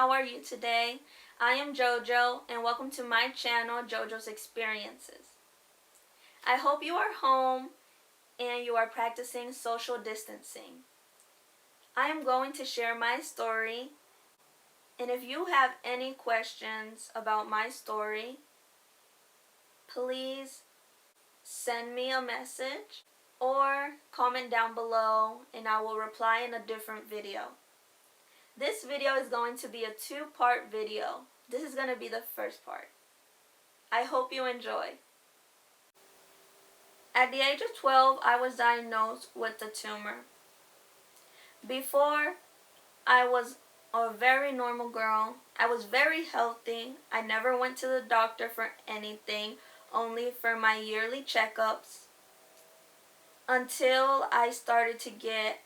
how are you today? I am JoJo and welcome to my channel, JoJo's Experiences. I hope you are home and you are practicing social distancing. I am going to share my story, and if you have any questions about my story, please send me a message or comment down below and I will reply in a different video. This video is going to be a two-part video. This is going to be the first part. I hope you enjoy. At the age of 12, I was diagnosed with a tumor. Before, I was a very normal girl. I was very healthy. I never went to the doctor for anything, only for my yearly checkups. Until I started to get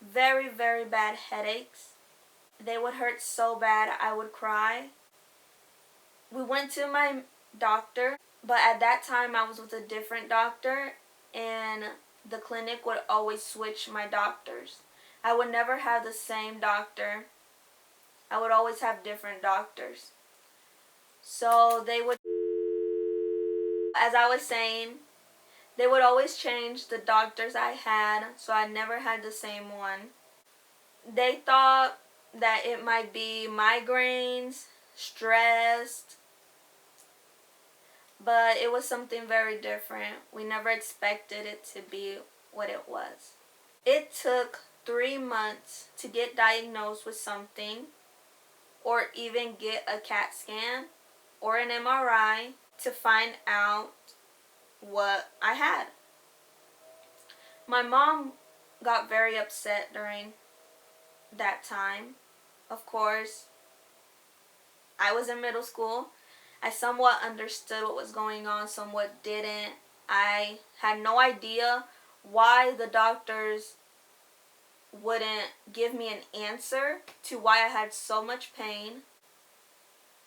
very, very bad headaches. They would hurt so bad I would cry. We went to my doctor, but at that time I was with a different doctor and the clinic would always switch my doctors. I would never have the same doctor. I would always have different doctors. So they would, as I was saying, they would always change the doctors I had, so I never had the same one. They thought that it might be migraines, stressed, but it was something very different. We never expected it to be what it was. It took 3 months to get diagnosed with something, or even get a CAT scan or an MRI to find out what I had. My mom got very upset during that time. Of course, I was in middle school. I somewhat understood what was going on, somewhat didn't. I had no idea why the doctors wouldn't give me an answer to why I had so much pain.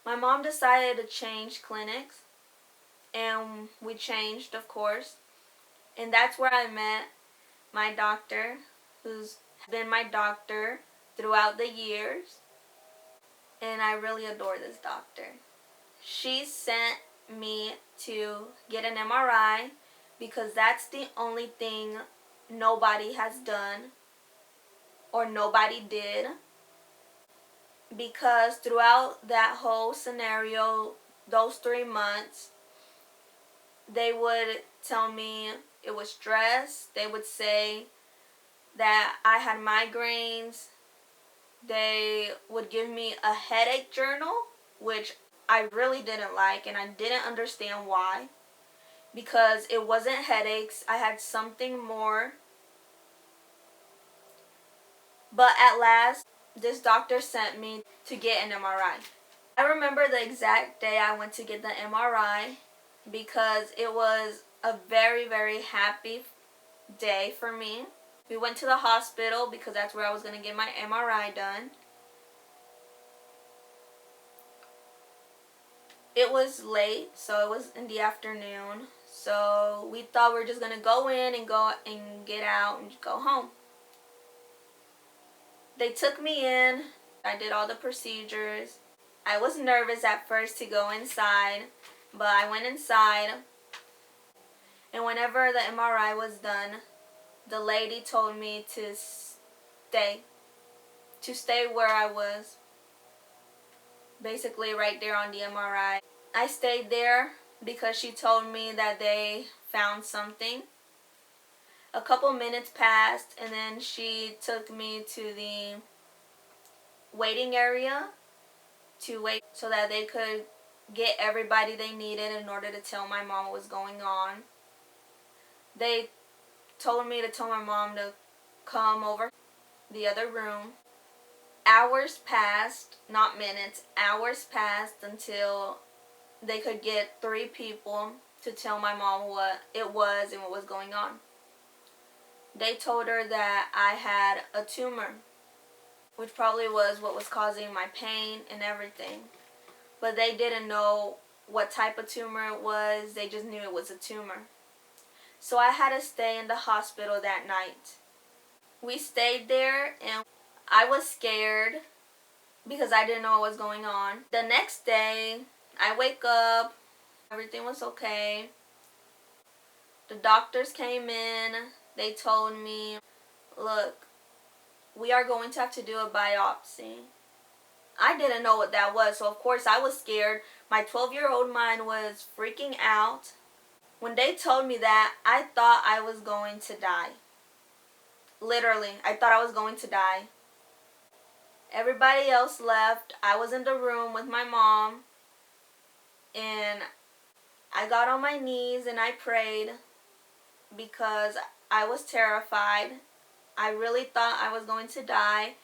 My mom decided to change clinics, and we changed, of course. And that's where I met my doctor, who's been my doctor throughout the years. And I really adore this doctor. She sent me to get an MRI because that's the only thing nobody has done or nobody did. Because throughout that whole scenario, those 3 months, they would tell me it was stress. They would say that I had migraines. They would give me a headache journal, which I really didn't like, and I didn't understand why. Because it wasn't headaches. I had something more. But at last, this doctor sent me to get an MRI. I remember the exact day I went to get the MRI because it was a very, very happy day for me. We went to the hospital because that's where I was going to get my MRI done. It was late, so it was in the afternoon. So we thought we were just going to go in and get out and go home. They took me in. I did all the procedures. I was nervous at first to go inside, but I went inside. And whenever the MRI was done, the lady told me to stay where I was. Basically right there on the MRI. I stayed there because she told me that they found something. A couple minutes passed and then she took me to the waiting area to wait so that they could get everybody they needed in order to tell my mom what was going on. They told me to tell my mom to come over the other room. Hours passed, not minutes, hours passed until they could get 3 people to tell my mom what it was and what was going on. They told her that I had a tumor, which probably was what was causing my pain and everything. But they didn't know what type of tumor it was. They just knew it was a tumor. So I had to stay in the hospital that night. We stayed there and I was scared because I didn't know what was going on. The next day, I wake up, everything was okay. The doctors came in, they told me, look, we are going to have to do a biopsy. I didn't know what that was, so of course I was scared. My 12-year-old mind was freaking out. When they told me that, I thought I was going to die. Literally, I thought I was going to die. Everybody else left. I was in the room with my mom, and I got on my knees and I prayed because I was terrified. I really thought I was going to die.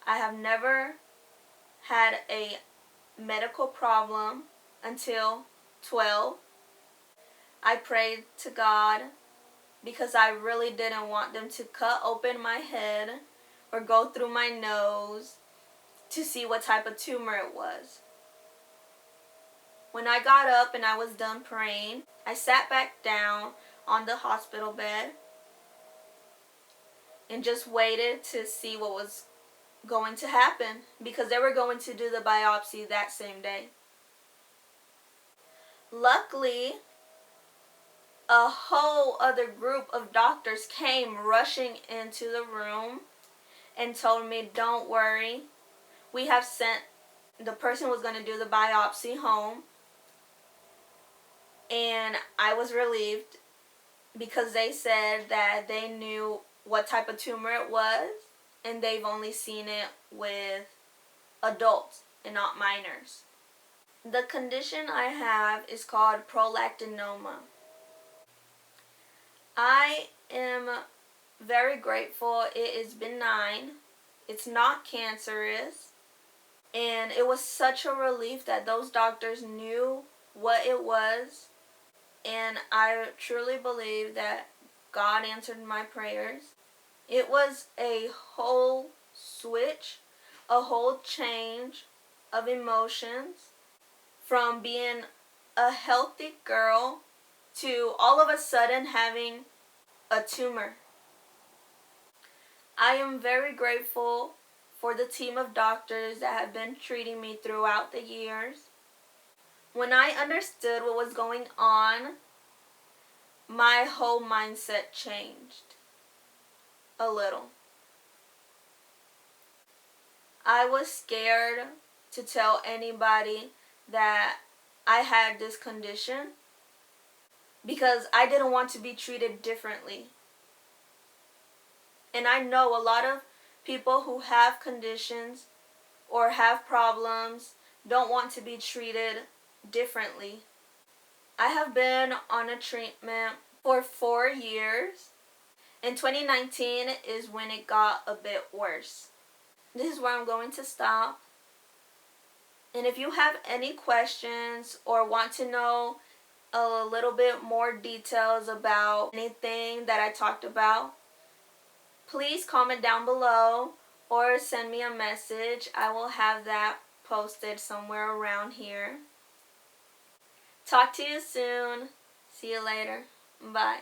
I have never had a medical problem until 12. I prayed to God because I really didn't want them to cut open my head or go through my nose to see what type of tumor it was. When I got up and I was done praying, I sat back down on the hospital bed and just waited to see what was going to happen because they were going to do the biopsy that same day. Luckily, a whole other group of doctors came rushing into the room and told me, don't worry, we have sent the person who was going to do the biopsy home. And I was relieved because they said that they knew what type of tumor it was and they've only seen it with adults and not minors. The condition I have is called prolactinoma. I am very grateful it is benign. It's not cancerous. And it was such a relief that those doctors knew what it was. And I truly believe that God answered my prayers. It was a whole switch, a whole change of emotions from being a healthy girl to all of a sudden having a tumor. I am very grateful for the team of doctors that have been treating me throughout the years. When I understood what was going on, my whole mindset changed a little. I was scared to tell anybody that I had this condition because I didn't want to be treated differently. And I know a lot of people who have conditions or have problems don't want to be treated differently. I have been on a treatment for 4 years. In 2019 is when it got a bit worse. This is where I'm going to stop. And if you have any questions or want to know a little bit more details about anything that I talked about, please comment down below or send me a message. I will have that posted somewhere around here. Talk to you soon. See you later. Bye.